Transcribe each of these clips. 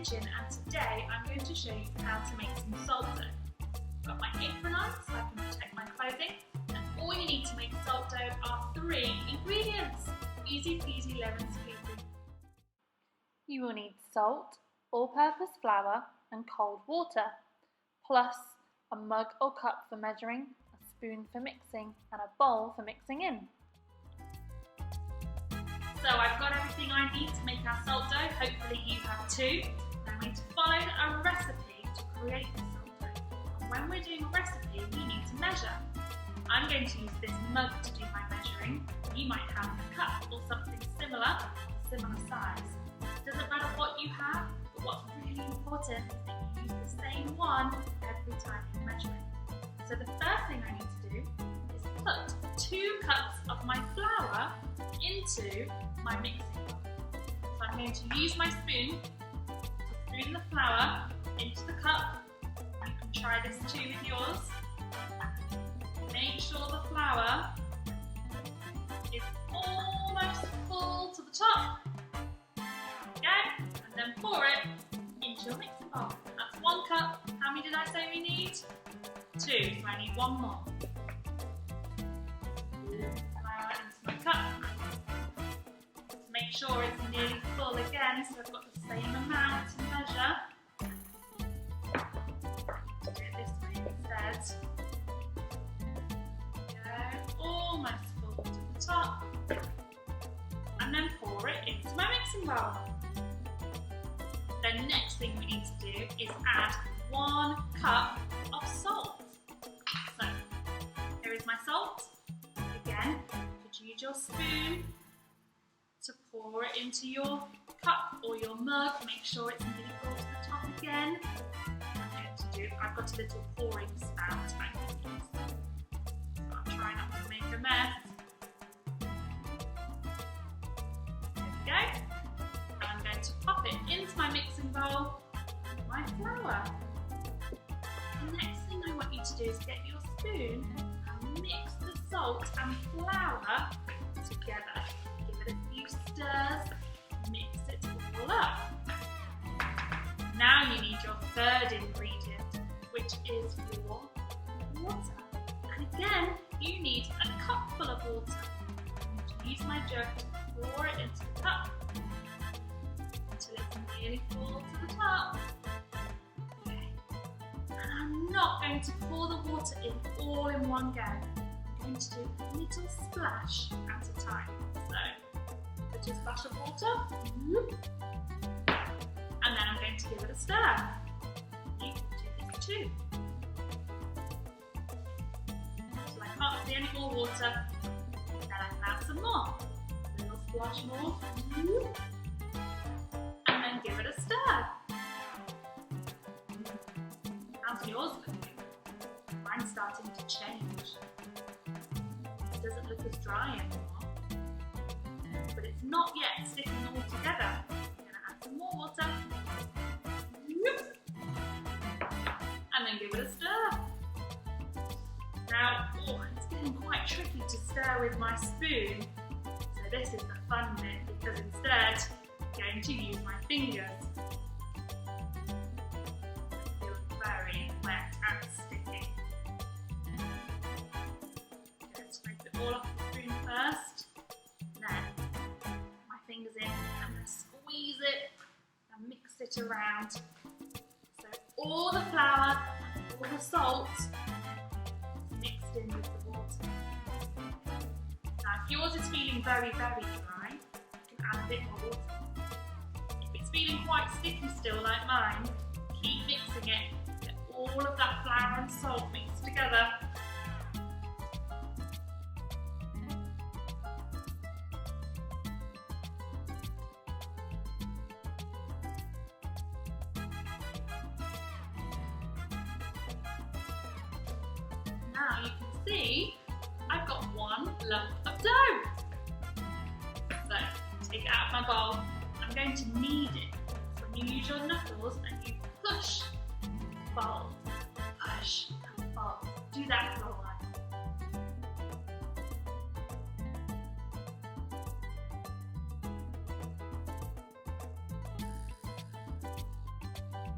kitchen, and today I'm going to show you how to make some salt dough. I've got my apron on so I can protect my clothing, and all you need to make salt dough are 3 ingredients. Easy peasy lemon squeezy. You will need salt, all-purpose flour and cold water, plus a mug or cup for measuring, a spoon for mixing and a bowl for mixing in. So I've got everything I need to make our salt dough. Hopefully you have too. I'm going to follow a recipe to create the salt dough. And when we're doing a recipe, we need to measure. I'm going to use this mug to do my measuring. You might have a cup or something similar size. It doesn't matter what you have, but what's really important is that you use the same one every time you're measuring. So the first thing I need to do is put 2 cups of my flour into my mixing bowl. So I'm going to use my spoon to spoon the flour into the cup. You can try this too with yours. Make sure the flour is almost full to the top. Okay, and then pour it into your mixing bowl. That's 1 cup. How many did I say we need? 2, so I need 1 more. Flour into my cup. Make sure it's nearly full again, so I've got the same amount to measure. Do it this way instead. There we go, almost full to the top. And then pour it into my mixing bowl. The next thing we need to do is add 1 cup of salt. So, here is my salt. Again, you could use your spoon to pour it into your cup or your mug. Make sure it's nearly full to the top again. I've got a little pouring spout I can use. So I'll try not to make a mess. There we go. And I'm going to pop it into my mixing bowl with my flour. The next thing I want you to do is get your spoon and mix the salt and flour together. Give it a few stirs, mix it all up. Now you need your 3rd ingredient, which is your water. And again, you need a cup full of water. I'm going to use my jug to pour it into the cup until it's nearly full to the top. Okay. And I'm not going to pour the water in all in one go. I'm going to do a little splash at a time. So, put a splash of water, and then I'm going to give it a stir. You can do this too. So I can't see any more water, then I can add some more. A little splash more, and then give it a stir. How's yours looking? Mine's starting to change. It doesn't look as dry anymore. But it's not yet sticking all together. I'm going to add some more water. And then give it a stir. Now, it's getting quite tricky to stir with my spoon. So this is the fun bit, because instead, I'm going to use my fingers. It feels very wet and sticky. Let's scrape it all off the spoon first. Then fingers in and squeeze it and mix it around. So all the flour and all the salt is mixed in with the water. Now if yours is feeling very, very dry, you can add a bit more water. If it's feeling quite sticky still like mine, keep mixing it. Get all of that flour and salt mixed together. Now you can see I've got 1 lump of dough. So take it out of my bowl. I'm going to knead it. So when you use your knuckles and you push, fold, push and fold. Do that for a while.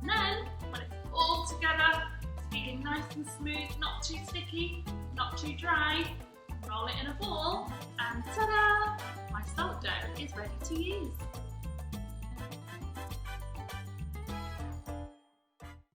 And then, when it's all together, it's feeling nice and smooth, not too sticky, not too dry, roll it in a ball, and ta-da! My salt dough is ready to use.